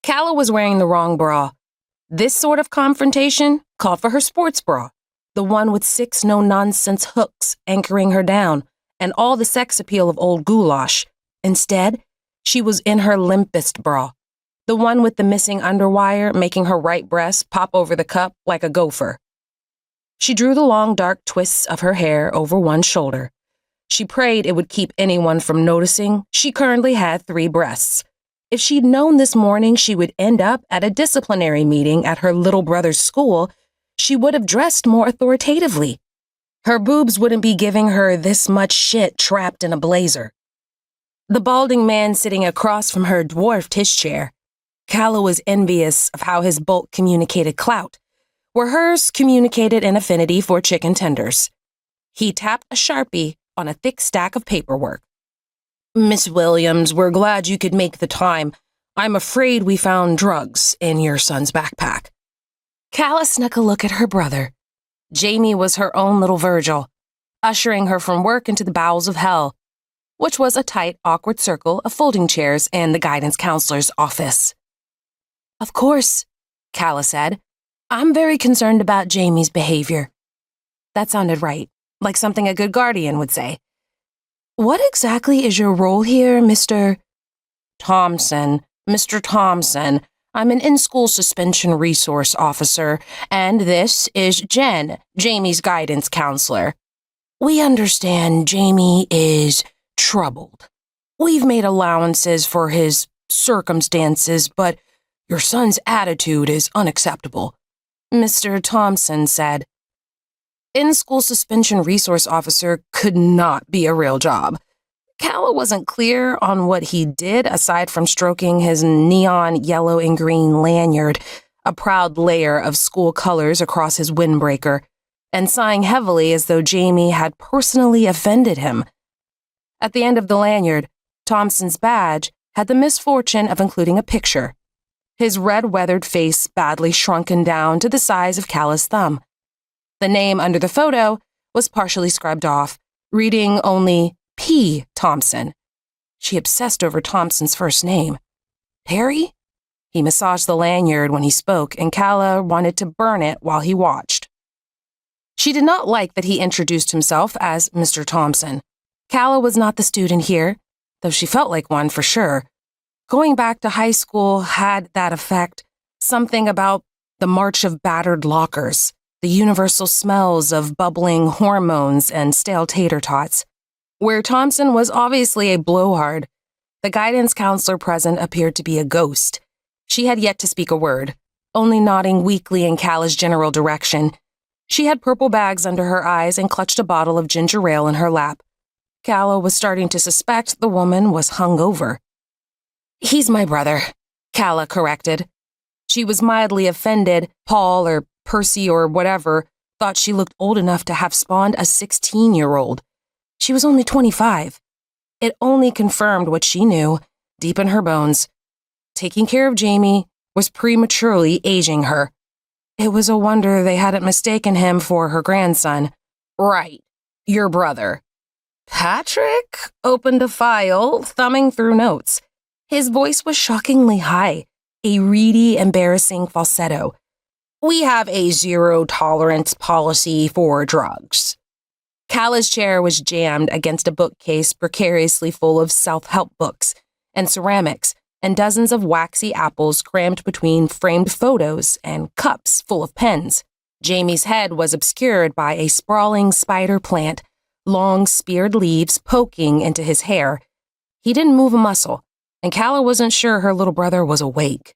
Calla was wearing the wrong bra. This sort of confrontation called for her sports bra, the one with 6 no-nonsense hooks anchoring her down, and all the sex appeal of old goulash. Instead, she was in her limpest bra, the one with the missing underwire making her right breast pop over the cup like a gopher. She drew the long dark twists of her hair over one shoulder. She prayed it would keep anyone from noticing she currently had 3 breasts. If she'd known this morning she would end up at a disciplinary meeting at her little brother's school, she would have dressed more authoritatively. Her boobs wouldn't be giving her this much shit trapped in a blazer. The balding man sitting across from her dwarfed his chair. Calla was envious of how his bulk communicated clout, where hers communicated an affinity for chicken tenders. He tapped a Sharpie on a thick stack of paperwork. "Miss Williams, we're glad you could make the time. I'm afraid we found drugs in your son's backpack." Calla snuck a look at her brother. Jamie was her own little Virgil, ushering her from work into the bowels of hell, which was a tight, awkward circle of folding chairs and the guidance counselor's office. "Of course," Calla said. "I'm very concerned about Jamie's behavior." That sounded right, like something a good guardian would say. "What exactly is your role here, Mr. Thompson? Mr. Thompson, I'm an in-school suspension resource officer, and this is Jen, Jamie's guidance counselor. We understand Jamie is troubled. We've made allowances for his circumstances, but your son's attitude is unacceptable," Mr. Thompson said. In-school suspension resource officer could not be a real job. Calla wasn't clear on what he did aside from stroking his neon yellow and green lanyard, a proud layer of school colors across his windbreaker, and sighing heavily as though Jamie had personally offended him. At the end of the lanyard, Thompson's badge had the misfortune of including a picture. His red, weathered face badly shrunken down to the size of Calla's thumb. The name under the photo was partially scrubbed off, reading only P. Thompson. She obsessed over Thompson's first name. Perry? He massaged the lanyard when he spoke, and Calla wanted to burn it while he watched. She did not like that he introduced himself as Mr. Thompson. Calla was not the student here, though she felt like one for sure. Going back to high school had that effect, something about the march of battered lockers, the universal smells of bubbling hormones and stale tater tots. Where Thompson was obviously a blowhard, the guidance counselor present appeared to be a ghost. She had yet to speak a word, only nodding weakly in Calla's general direction. She had purple bags under her eyes and clutched a bottle of ginger ale in her lap. Calla was starting to suspect the woman was hungover. "He's my brother," Calla corrected. She was mildly offended Paul or Percy or whatever thought she looked old enough to have spawned a 16-year-old. She was only 25. It only confirmed what she knew, deep in her bones. Taking care of Jamie was prematurely aging her. It was a wonder they hadn't mistaken him for her grandson. "Right, your brother." Patrick opened a file, thumbing through notes. His voice was shockingly high, a reedy, embarrassing falsetto. "We have a zero-tolerance policy for drugs." Calla's chair was jammed against a bookcase precariously full of self-help books and ceramics and dozens of waxy apples crammed between framed photos and cups full of pens. Jamie's head was obscured by a sprawling spider plant, long speared leaves poking into his hair. He didn't move a muscle, and Calla wasn't sure her little brother was awake.